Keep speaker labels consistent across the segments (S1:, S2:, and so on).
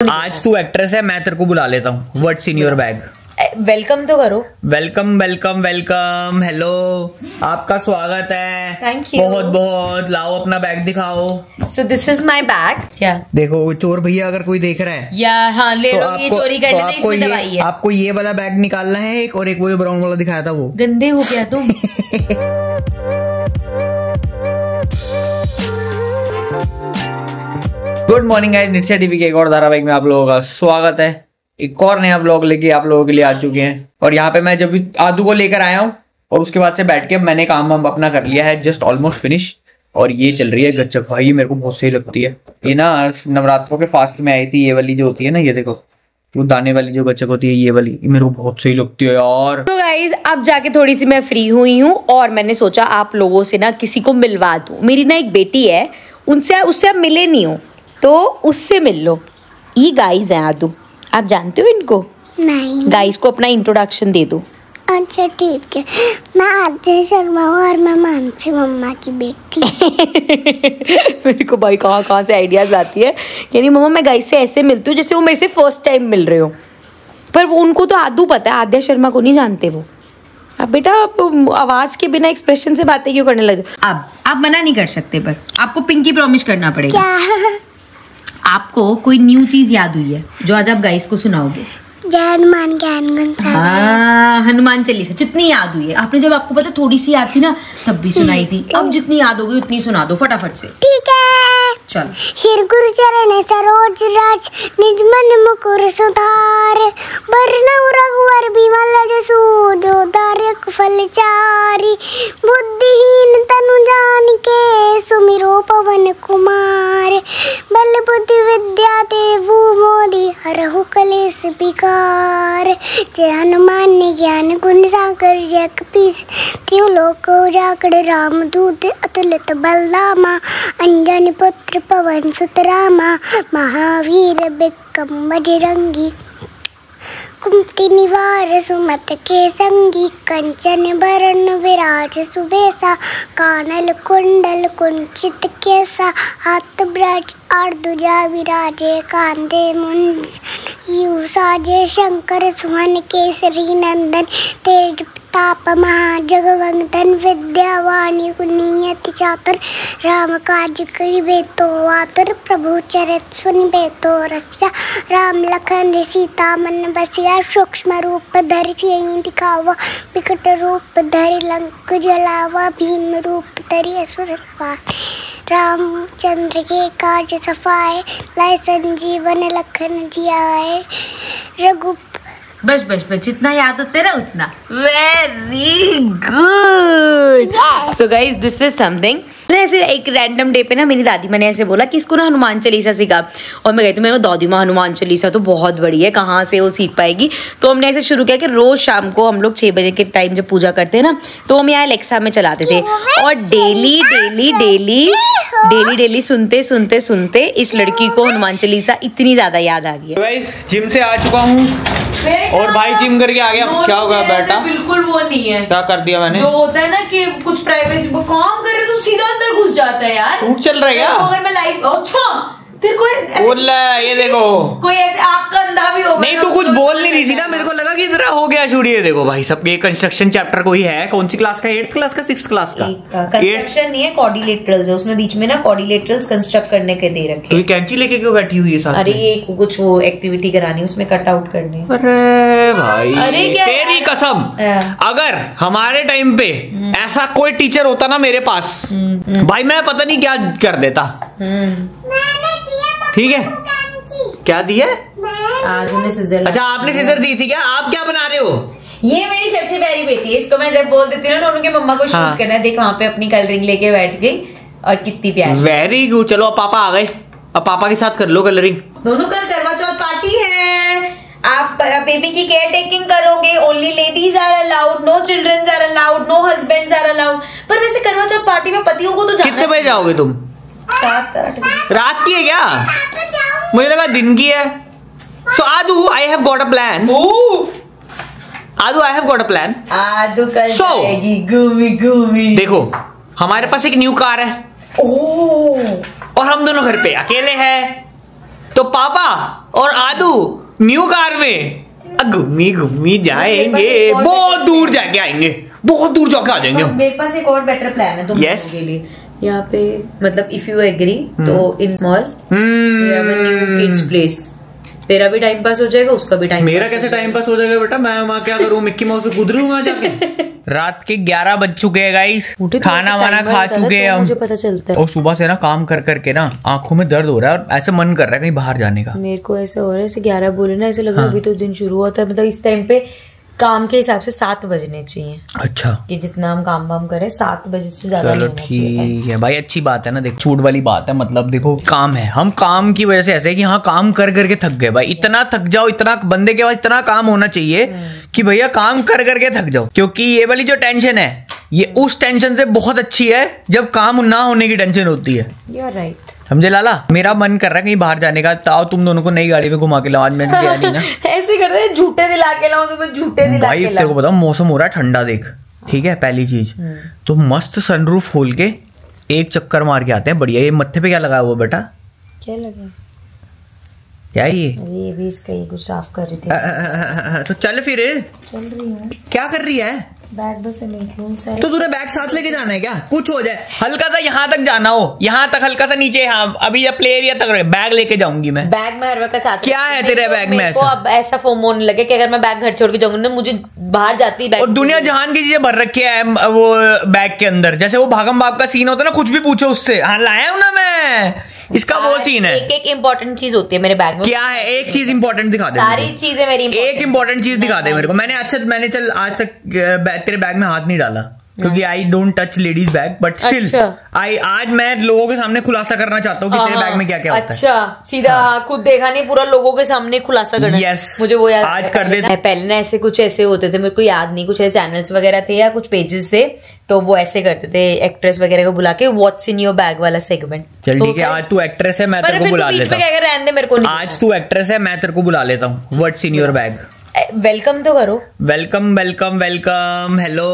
S1: आज तू एक्ट्रेस है, मैं तेरे को बुला लेता हूँ। What's in your bag?
S2: Welcome तो करो।
S1: वेलकम वेलकम वेलकम, हेलो, आपका स्वागत है।
S2: थैंक यू
S1: बहुत बहुत। लाओ अपना बैग दिखाओ।
S2: So this is my bag. क्या
S1: देखो चोर भैया अगर कोई देख रहा है
S2: यार, हाँ ले
S1: तो
S2: लो, ये चोरी करने तो इसमें दवाई है।
S1: आपको ये वाला बैग निकालना है एक, और एक वो ब्राउन वाला दिखाया था वो।
S2: गंदे हो गया तुम।
S1: गुड मॉर्निंग गाइस, नित्या टीवी के एक और धारावाहिक में आप लोगों का स्वागत है। एक और नया व्लॉग लेके आप लोगों के लिए आ चुके हैं। और यहाँ पे मैं जब भी आदू को लेकर आया हूँ और उसके बाद से बैठ के मैंने काम वाम अपना कर लिया है, जस्ट ऑलमोस्ट फिनिश। और ये चल रही है गच्चक भाई, मेरे को बहुत सही लगती है ये ना। नवरात्रों के फास्ट में आई थी ये वाली जो होती है ना, ये देखो वो दाने वाली जो गच्चक होती है, ये वाली मेरे को बहुत सही लगती है यार।
S2: तो गाइज अब जाके थोड़ी सी मैं फ्री हुई हूँ और मैंने सोचा आप लोगों से ना किसी को मिलवा दूँ। मेरी ना एक बेटी है, उससे आप मिले नहीं हो तो उससे मिल लो। ये गाइज है आदू, आप जानते हो इनको?
S3: नहीं।
S2: गाइज को अपना इंट्रोडक्शन दे दो।
S3: अच्छा ठीक है, मैं आद्या शर्मा हूँ और मैं मानसी मम्मा की बेटी।
S2: मेरे को भाई कहाँ से आइडियाज आती है। यानी मम्मा मैं गाइज से ऐसे मिलती हूँ जैसे वो मेरे से फर्स्ट टाइम मिल रहे हो। पर वो उनको तो आदू पता है, आद्या शर्मा को नहीं जानते वो। अब बेटा आप आवाज के बिना एक्सप्रेशन से बातें क्यों करने लगे? अब आप मना नहीं कर सकते, पर आपको पिंकी प्रॉमिस करना पड़ेगा।
S3: क्या?
S2: आपको कोई न्यू चीज याद हुई है जो आज आप गाइस को सुनाओगे?
S3: जय हनुमान ज्ञान गुण सागर।
S2: हाँ, हनुमान चालीसा जितनी याद हुई है आपने, जब आपको पता थोड़ी सी याद थी ना तब भी सुनाई थी। अब जितनी याद होगी उतनी सुना दो फटाफट से।
S3: ठीक है,
S2: चल।
S3: श्री गुरु चरण सरोज राज, निज मन मुकुर सुधार, बरनउँ रघुवर बिमल जसु, जो दारिक फल चारि, बुद्धिहीन तनु जानिके, सुमिरो पवन कुमार, बल बुद्धि विद्या देवु मोदी, हरहु कलेश विकार। जय हनुमान ज्ञान गुण सागर, जय कपीस तिहु लोक उजागर, रामदूत अतुलित बलधामा, अंजनी पुत्र पवन सुत रामा, महावीर विक्रम बजरंगी, कुमति निवार सुमत के संगी, कंचन बरन विराज सुबेसा, कानल कुंडल कुंचित केसा, हाथ ब्रज और ध्वजा विराजे, कांधे मुंज यू साजे, शंकर सुहन केसरी नंदन, तेज ताप महाजगवंदन, विद्यावाणी गुणियति चातुर, राम काज करिबे तो आतुर, प्रभु चरित सुनिबे तो रसिया, राम लखन सीता मन बसिया, सूक्ष्म रूप धरि सियहि दिखावा, विकट रूप धरि लंक जलावा, भीम रूप धरि असुर संहारा, रामचंद्र के काज सफाए, लाए संजीवन लखन जियाए, रघु।
S2: बस जितना याद होता है ना उतना। Very good. So guys this is something. ऐसे एक रैंडम डे पे ना मेरी दादी मैंने ऐसे बोला कि इसको ना हनुमान चालीसा सिखा, और मैं कहती हूँ दादी माँ हनुमान चालीसा तो बहुत बड़ी है, कहाँ से वो सीख पाएगी। तो हमने ऐसे शुरू किया कि रोज शाम को हम लोग 6 बजे के टाइम जब पूजा करते हैं ना, तो हम यहाँ एलेक्सा में चलाते थे और डेली सुनते इस लड़की को हनुमान चालीसा इतनी ज्यादा याद आ गई है।
S1: जिम से आ चुका हूँ और भाई जिम करके आ गया। क्या होगा बेटा?
S4: बिल्कुल वो नहीं है।
S1: क्या कर दिया मैंने?
S4: जो होता है ना कि कुछ प्राइवेसी वो काम कर रहे हो तो सीधा अंदर घुस जाता है यार।
S1: शूट चल रहा है क्या?
S4: अगर मैं लाइव, अच्छा तेरे को
S1: ये देखो
S4: कोई ऐसे आग का अंधा भी होगा।
S1: नहीं तू कुछ बोल नहीं रही थी ना, मेरे को लगा कि जरा हो गया शूट। ये देखो भाई सब, ये कंस्ट्रक्शन चैप्टर कोई है, कौन सी क्लास का? 8th क्लास का 6th क्लास का?
S2: कंस्ट्रक्शन नहीं है, कॉर्डिलेटरल्स है उसमें, बीच में ना कॉर्डिलेटरल्स कंस्ट्रक्ट करने के दे रखे।
S1: तो कैंची लेके क्यों बैठी हुई है साथ में?
S2: अरे ये कुछ वो एक्टिविटी करानी, उसमें कट आउट करने।
S1: अरे भाई,
S2: अरे क्या
S1: तेरी कसम, अगर हमारे टाइम पे ऐसा कोई टीचर होता ना मेरे पास, भाई मैं पता नहीं क्या कर देता। ठीक है, क्या दी है? अच्छा आपने सिजर दी थी क्या? आप क्या बना रहे हो?
S2: ये मेरी सबसे प्यारी बेटी है, इसको मैं जब बोल देती हूँ ना उनके मम्मा को शूट करना है, देख वहाँ पे अपनी कलरिंग लेके बैठ गई और कितनी प्यारी।
S1: Very good. चलो अब पापा आ गए, अब पापा के साथ कर लो कलरिंग।
S2: दोनों कल करवा चौथ पार्टी है, आप बेबी की केयर टेकिंग करोगे। Only ladies are allowed, no children are allowed, no husbands are allowed. पर वैसे करवा चौथ पार्टी में पतियों को तो जाना।
S1: कितने बजे जाओगे तुम?
S2: 7-8
S1: रात की है क्या? मुझे लगा दिन की है। So आदू, I have got a plan. आदू, I have got a plan.
S2: आदू कल जाएगी घूमी।
S1: देखो हमारे पास एक न्यू कार है और हम दोनों घर पे अकेले हैं, तो पापा और आदू न्यू कार में घूमी घूमी जाएंगे, बहुत दूर जाके आएंगे, बहुत दूर जाके आ जाएंगे।
S2: मेरे पास एक और बेटर प्लान है तुम लोगों के लिए। यहाँ पे मतलब इफ यू एग्री तो इन मॉल न्यू किड्स प्लेस, तेरा भी टाइम पास हो जाएगा, उसका भी टाइम।
S1: मेरा कैसे टाइम पास हो जाएगा बेटा? मैं वहाँ क्या करूँ? मिक्की माउस पे कूद रही हूँ वहाँ जाके। रात के 11 बज चुके हैं गाइस, खाना वाना खा चुके हैं हम।
S2: मुझे पता चलता है।
S1: और सुबह से ना काम कर करके ना आंखों में दर्द हो रहा है और ऐसे मन कर रहा है कहीं बाहर जाने का।
S2: मेरे को ऐसा हो रहा है ऐसे 11 बोले ना, ऐसे लग रहा है अभी तो दिन शुरू हुआ था। मतलब इस टाइम पे काम के हिसाब से 7 बजने चाहिए।
S1: अच्छा,
S2: कि जितना हम काम वाम करें 7 बजे से ज्यादा नहीं होना चाहिए।
S1: ठीक है भाई, अच्छी बात है ना। देख छूट वाली बात है, मतलब देखो काम है, हम काम की वजह से ऐसे है कि हाँ काम कर करके थक गए भाई। इतना थक जाओ, इतना बंदे के पास इतना काम होना चाहिए कि भैया काम कर करके थक जाओ। क्योंकि ये वाली जो टेंशन है ये उस टेंशन से बहुत अच्छी है जब काम ना होने की टेंशन होती है।
S2: You are right.
S1: समझे लाला? मेरा मन कर रहा है कहीं बाहर जाने का, ताओ तुम दोनों को नई गाड़ी में घुमा के लाओ। आज मैंने गया नहीं ना।
S2: ऐसे करते हैं, झूठे दिला के लाओ तुम्हें, झूठे दिला
S1: भाई
S2: के
S1: तेरे
S2: लाओ।
S1: को बताओ मौसम हो रहा है ठंडा, देख ठीक है। पहली चीज तो मस्त सनरूफ खोल के एक चक्कर मार के आते हैं, बढ़िया। ये मत्थे पे क्या लगा हुआ बेटा?
S2: क्या लगा?
S1: क्या ये?
S2: अरे ये भी इसका, ये कुछ साफ कर रही थी।
S1: तो चल फिर।
S2: चल रही हूँ।
S1: क्या कर रही है?
S2: बैग बस समेट।
S1: तो तूने बैग साथ लेके जाना है क्या? कुछ हो जाए, हल्का सा यहाँ तक जाना हो, यहाँ तक हल्का सा नीचे। हाँ अभी ये प्ले एरिया तक बैग लेके जाऊंगी मैं।
S2: बैग में हर वक्त साथ।
S1: क्या है तेरे बैग में
S2: ऐसा? अब ऐसा फोमो होने लगे कि अगर मैं बैग घर छोड़ के जाऊंगी ना, मुझे बाहर जाती बैग।
S1: और दुनिया जहान की चीजें भर रखी है वो बैग के अंदर। जैसे वो भागम भाग का सीन होता है ना, कुछ भी पूछो उससे। हाँ लाया हूं ना मैं, इसका वो सीन है।
S2: एक इंपॉर्टेंट चीज होती है मेरे बैग में।
S1: क्या है? एक चीज इंपॉर्टेंट दिखा दे।
S2: सारी चीजें मेरी
S1: एक इंपॉर्टेंट चीज दिखा दे मेरे को। मैंने चल आज तक तेरे बैग में हाथ नहीं डाला क्योंकि I don't touch ladies bag, but still आज मैं लोगों के सामने खुलासा करना चाहता हूँ कि तेरे बैग में क्या क्या होता है।
S2: अच्छा सीधा हाँ, खुद देखा नहीं, पूरा लोगों के सामने खुलासा करना।
S1: Yes,
S2: मुझे वो याद
S1: आज कर दे।
S2: पहले ना ऐसे कुछ ऐसे होते थे, मेरे को याद नहीं, कुछ ऐसे चैनल्स वगैरह थे या कुछ पेजेस थे, तो वो ऐसे करते थे एक्ट्रेस वगैरह को बुला के व्हाट्स इन योर बैग वाला सेगमेंट।
S1: चल ठीक है, आज तू एक्ट्रेस है, मैं तेरे को बुला लेता हूँ। आज तू एक्ट्रेस है, मैं तेरे को बुला लेता हूँ। What's in your bag.
S2: Welcome तो करो।
S1: वेलकम वेलकम वेलकम, हेलो,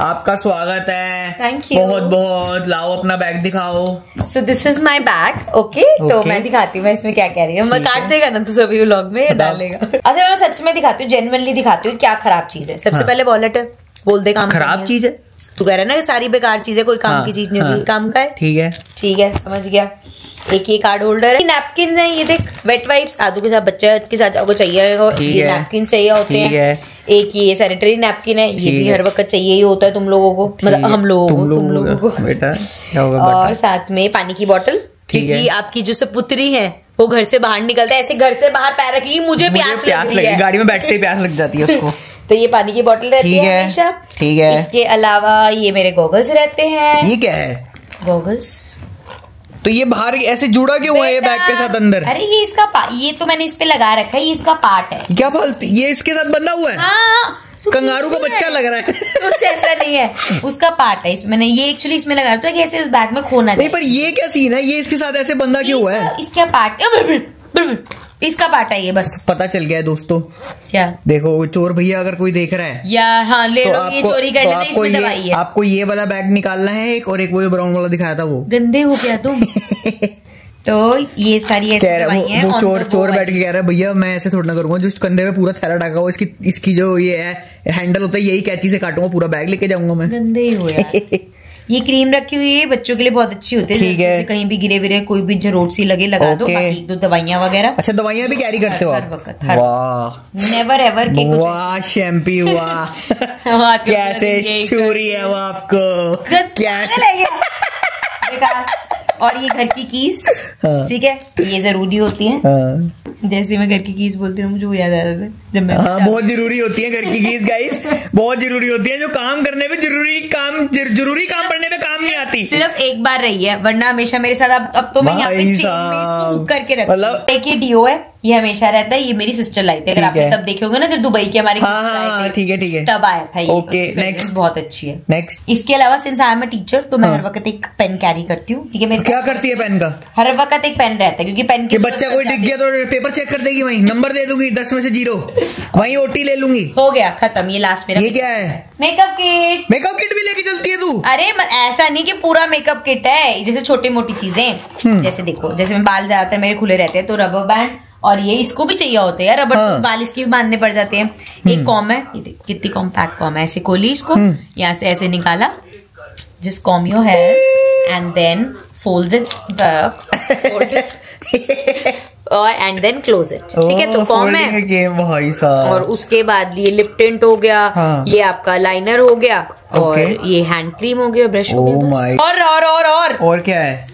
S1: आपका स्वागत है।
S2: थैंक यू
S1: बहुत बहुत। लाओ अपना बैग दिखाओ।
S2: So this is my bag. Okay तो मैं दिखाती हूँ मैं इसमें क्या कह रही हूँ। मैं काट देगा ना तो सभी व्लॉग में डालेगा। अच्छा मैं सच में दिखाती हूँ, जेन्युइनली दिखाती हूँ क्या खराब चीज है। सबसे पहले वॉलेट बोल दे, काम
S1: खराब चीज है।
S2: तू कह रहा है ना कि सारी बेकार चीज है, कोई काम की चीज नहीं होती। काम का है, ठीक है समझ गया। एक ये कार्ड होल्डर है, नैपकिन है, ये देख वेट वाइप्स। आदू के साथ बच्चे के साथ जाओ चाहिए, ये नैपकिन चाहिए होते हैं। एक ये सैनिटरी नैपकिन है, ये भी हर वक्त चाहिए ही होता है तुम लोगों को, मतलब हम लोगों को, तुम लोगों को बेटा। और साथ में पानी की बोतल, क्योंकि आपकी जो पुत्री है वो घर से बाहर निकलता है, ऐसे घर से बाहर पैर रखी, मुझे प्यास लग रही है,
S1: गाड़ी में बैठते ही प्यास लग जाती है उसको।
S2: तो ये पानी की बोतल रहती है हमेशा।
S1: ठीक है।
S2: इसके अलावा ये मेरे गॉगल्स रहते हैं।
S1: ये क्या है?
S2: गॉगल्स।
S1: तो ये बाहर ऐसे जुड़ा क्यों है ये बैग के साथ अंदर?
S2: अरे ये इसका ये तो मैंने इस पे लगा रखा है, ये इसका पार्ट है।
S1: क्या फालतू, ये इसके साथ बंधा हुआ है?
S2: हाँ,
S1: कंगारू का बच्चा लग रहा है।
S2: कुछ ऐसा नहीं है, उसका पार्ट है इसमें। ये एक्चुअली इसमें लगा रखा है कि ऐसे उस बैग में खोना
S1: नहीं, पर ये क्या सीन है? ये इसके साथ ऐसे बंधा क्यों हुआ है?
S2: इसका पार्ट, इसका पार्ट है ये, बस
S1: पता चल गया है दोस्तों।
S2: क्या?
S1: देखो चोर भैया अगर कोई देख रहा है
S2: या हाँ ले लो, ये चोरी करने तो इसमें दवाई है।
S1: आपको ये वाला बैग निकालना है एक, और एक वो ब्राउन वाला दिखाया था वो।
S2: गंदे हो गया तुम। तो ये सारी ऐसी दवाई हैं।
S1: वो चोर बैठ के कह रहा है भैया मैं ऐसे थोड़ा ना करूंगा, जो कंधे में पूरा थैला ढका हुआ, इसकी जो ये है हैंडल होता है, यही कैंची से काटूंगा, पूरा बैग लेके जाऊंगा मैं।
S2: गंदे ही हो यार। ये क्रीम रखी हुई है, बच्चों के लिए बहुत अच्छी होती है। जैसे कहीं भी गिरे विरे कोई भी जरूरत सी लगे लगा दो। बाकी 1-2 दवाइयां वगैरह।
S1: अच्छा दवाइयां भी कैरी करते हो आप?
S2: वाह, नेवर एवर के कुछ।
S1: वाह शैम्पी, वाह कैसे शूरी है वो आपको, कैसे।
S2: और ये घर की कीज, ठीक है, ये जरूरी होती है। जैसे मैं घर की कीज बोलती हूँ मुझे वो याद आता है जब मैं
S1: बहुत जरूरी होती है घर की कीज गाइस, बहुत जरूरी होती है, जो काम करने पे जरूरी काम पड़ने पे काम नहीं आती।
S2: सिर्फ एक बार रही है, वरना हमेशा मेरे साथ। अब तो मैं यहाँ पे चेन में इसको हुक करके रखती हूँ। एक ये डीओ है, ये हमेशा रहता है, ये मेरी सिस्टर लाई थी, अगर आपने तब देखे होंगे ना जब दुबई के हमारे
S1: ठीक है
S2: तब आया था ये।
S1: ओके नेक्स्ट,
S2: बहुत अच्छी है।
S1: नेक्स्ट।
S2: इसके अलावा since I am a teacher, तो मैं हर वक्त एक पेन कैरी करती हूँ, ठीक है। मेरे
S1: क्या करती है पेन का?
S2: हर वक्त एक पेन रहता है क्योंकि पेन की
S1: बच्चा कोई दिख गया तो पेपर चेक कर देगी, वहीं नंबर दे दूंगी 10 में से 0, वहीं ओटी ले लूंगी।
S2: हो गया खत्म, ये लास्ट मेरा।
S1: ये क्या है?
S2: Makeup kit.
S1: मेकअप किट भी लेके चलती है तू?
S2: अरे ऐसा नहीं कि पूरा मेकअप किट है, जैसे छोटी मोटी चीजें, जैसे देखो, जैसे मैं बाल ज्यादातर मेरे खुले रहते हैं तो रबर बैंड, और ये इसको भी चाहिए होते हैं रबर, तो बाल इसके भी बांधने पड़ जाते हैं। एक कॉम है, ये देखो कितनी कॉम्पैक्ट कॉम है, ऐसे खोली इसको, यहाँ से ऐसे निकाला, जिस comb your hairs and then fold it और एंड देन क्लोज इट, ठीक है? तो कॉम है
S1: भाई साहब।
S2: और उसके बाद ये लिप टिंट हो गया, ये आपका लाइनर हो गया, और ये हैंड क्रीम हो गया, ब्रश हो गया, और
S1: क्या है?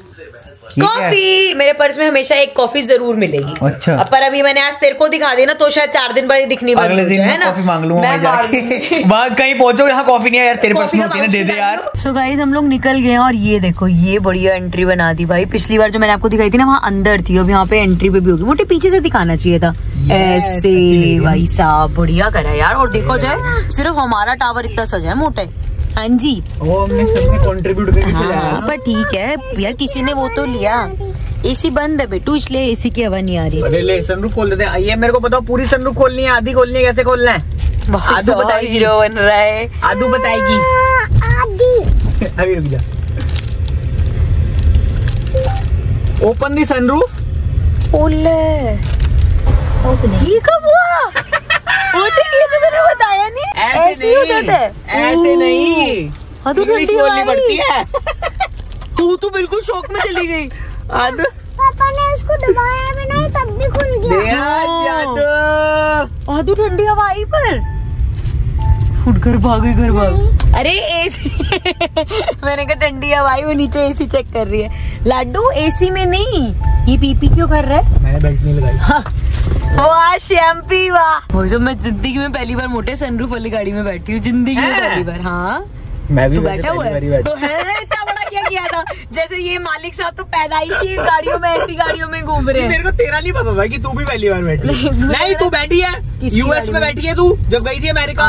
S2: कॉफी। मेरे पर्स में हमेशा एक कॉफी जरूर मिलेगी।
S1: अच्छा।
S2: पर अभी मैंने आज तेरे को दिखा दी ना, तो शायद 4 दिन बाद दिखनी बंद हो जाए, है ना?
S1: कॉफी मांग लूंगा मैं जाके। वहां कहीं पहुंचो, यहाँ कॉफी नहीं है यार, तेरे पास में होती है ना, दे दे यार।
S2: सो गाइस हम लोग निकल गए और ये देखो, ये बढ़िया एंट्री बना दी भाई। पिछली बार जो मैंने आपको दिखाई थी ना, वहाँ अंदर थी, अब यहाँ पे एंट्री पे भी होगी। मोटे पीछे से दिखाना चाहिए था ऐसे, भाई साहब बढ़िया करा यार। और देखो जाए, सिर्फ हमारा टावर इतना सजा है मोटे। हाँ जी,
S1: वो हमने सबने कंट्रीब्यूट करके चलाया।
S2: हाँ, पर ठीक है यार, किसी ने वो तो लिया। एसी बंद है बेटू, इसलिए एसी की हवा नहीं आ रही।
S1: अरे ले सनरूफ खोल देते हैं। आइए, मेरे को बताओ, पूरी सनरूफ खोलनी है, आधी खोलनी है, कैसे खोलना है? आदू बताएगी।
S2: हीरो बन रहा है,
S1: आदू बताएगी।
S3: आदि
S1: अभी रुक जा। ओपन दी सनरूफ।
S2: ओले ये कब हुआ? ये तो तूने बताया नहीं।
S1: ऐसे नहीं, इंग्लिश बोलनी पड़ती है।
S2: तू बिल्कुल शौक में चली गई।
S1: आदू,
S3: पापा ने उसको दबाया भी नहीं, तब भी खुल गया।
S2: आदू ठंडी हवा आई पर उठ कर भाग, घर भाग। अरे एसी मैंने कहा ठंडी हवा आई, वो नीचे एसी चेक कर रही है। लाडू एसी में नहीं, ये पीपी क्यों कर रहा है?
S1: मैंने बेल्ट नहीं लगाई।
S2: वाह शैम्पी वाह। वो जो मैं जिंदगी में पहली बार मोटे सनरूफ वाली गाड़ी में बैठी हूँ, जिंदगी में पहली बार। हाँ
S1: मैं भी
S2: बैठा हुआ है तो है, इतना बड़ा क्या किया था? जैसे ये मालिक साहब तो पैदाइशी गाड़ियों में, ऐसी गाड़ियों में घूम रहे हैं।
S1: मेरे को तेरा नहीं पता था कि तू भी पहली बार बैठी। नहीं तू बैठी है, यूएस में बैठी है तू, जब गई थी अमेरिका।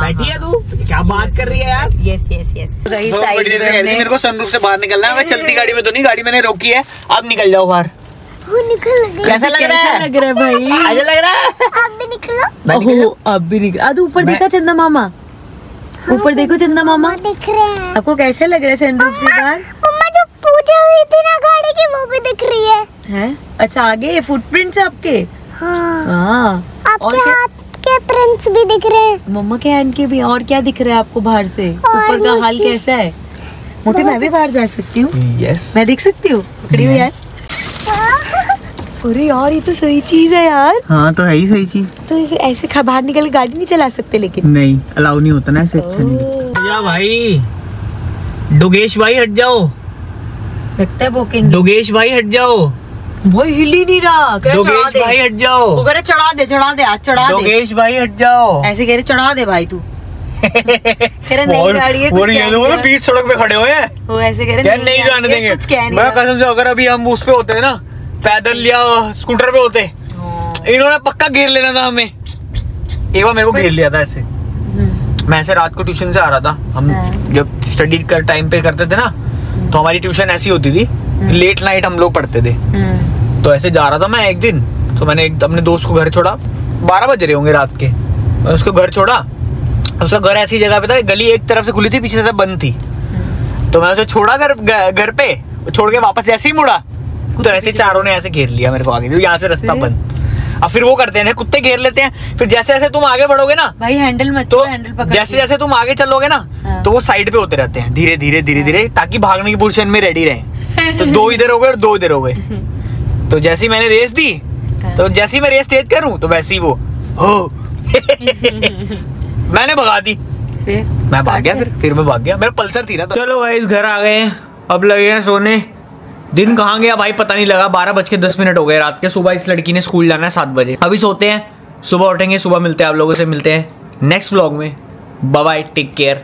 S1: बैठी है तू, क्या बात कर रही है यार?
S2: Yes yes yes.
S1: मेरे को सनरूफ से बाहर निकलना है। मैं चलती गाड़ी में तो नहीं, गाड़ी मैंने रोकी है, अब निकल जाओ बाहर।
S3: वो निकल गया।
S1: कैसा लग रहा है?
S2: लग रहा है भाई,
S1: अच्छा लग रहा है।
S3: आप भी निकलो।
S2: अब भी निकल। आदू ऊपर देखा चंदा मामा, ऊपर देखो चंदा मामा,
S3: दिख रहे हैं।
S2: आपको कैसा लग रहा है सनरूफ से बाहर?
S3: मम्मा जो पूजा हुई थी ना गाड़ी की, वो भी दिख रही है।
S2: हैं? अच्छा आगे फुटप्रिंट्स आपके।
S3: हाँ।
S2: और
S3: आपके हाथ के प्रिंट्स भी दिख रहे हैं।
S2: मम्मा के हैंड के भी। और क्या दिख रहा है आपको बाहर से? ऊपर का हाल कैसा है? मोटे मैं भी बाहर जा सकती हूँ?
S1: यस।
S2: मैं देख सकती हूँ? पकड़ी हुई यार। अरे यार ये तो सही चीज है यार।
S1: हाँ तो है ही सही चीज।
S2: तो ऐसे बाहर निकल के गाड़ी नहीं चला सकते लेकिन?
S1: नहीं, अलाउ नहीं होता ना ऐसे। अच्छा नहीं या भाई। डोगेश भाई हट जाओ,
S2: लगता है भोकेंगे।
S1: डोगेश भाई हट जाओ।
S2: भाई हिल ही नहीं रहा।
S1: डोगेश भाई हट जाओ।
S2: वो कह रहे चढ़ा दे आज चढ़ा दे।
S1: डोगेश भाई हट जाओ।
S2: ऐसे कह रहे चढ़ा दे भाई तू। कह रहे नई गाड़ी है, कुछ कह नहीं।
S1: बीच सड़क पे खड़े हुए हैं,
S2: वो ऐसे कह रहे
S1: नहीं जाने देंगे।
S2: कुछ कह नहीं।
S1: मैं कसम से, अगर अभी हम उस पे होते ना, पैदल या स्कूटर पे होते, इन्होंने पक्का घेर लेना था हमें। एक बार मेरे को घेर लिया था ऐसे। मैं ऐसे रात को ट्यूशन से आ रहा था, हम जब स्टडी कर टाइम पे करते थे ना, तो हमारी ट्यूशन ऐसी होती थी, लेट नाइट हम लोग पढ़ते थे। तो ऐसे जा रहा था मैं एक दिन, तो मैंने अपने दोस्त को घर छोड़ा, 12 बज रहे होंगे रात के। मैं उसको घर छोड़ा, उसका घर ऐसी जगह पे था, गली एक तरफ से खुली थी, पीछे से बंद थी। तो मैं उसे छोड़ा घर पे, छोड़ के वापस जैसे ही मुड़ा, तो ऐसे चारों ने ऐसे घेर लिया मेरे को आगे, यहाँ से रास्ता बंद। अब फिर वो करते हैं, कुत्ते घेर लेते हैं, फिर जैसे जैसे तुम आगे बढ़ोगे ना
S2: भाई, हैंडल मत
S1: तो
S2: हैंडल पकड़,
S1: जैसे जैसे तुम आगे चलोगे ना, तो वो साइड पे होते रहते हैं, धीरे धीरे धीरे धीरे, ताकि भागने की पोजीशन में रेडी रहे। तो 2 इधर हो गए और 2 इधर हो गए। तो जैसे ही मैंने रेस दी, तो जैसे ही मैं रेस तेज करूं, तो वैसे ही वो हो मैंने भगा दी, मैं भाग गया। फिर मैं भाग गया, मेरा पल्सर थी ना। तो चलो भाई घर आ गए, अब लगे हैं सोने। दिन कहाँ गया भाई पता नहीं लगा, 12:10 हो गए रात के। सुबह इस लड़की ने स्कूल जाना है 7 बजे, अभी सोते हैं, सुबह उठेंगे, सुबह मिलते हैं आप लोगों से, मिलते हैं नेक्स्ट व्लॉग में। Bye bye, take care.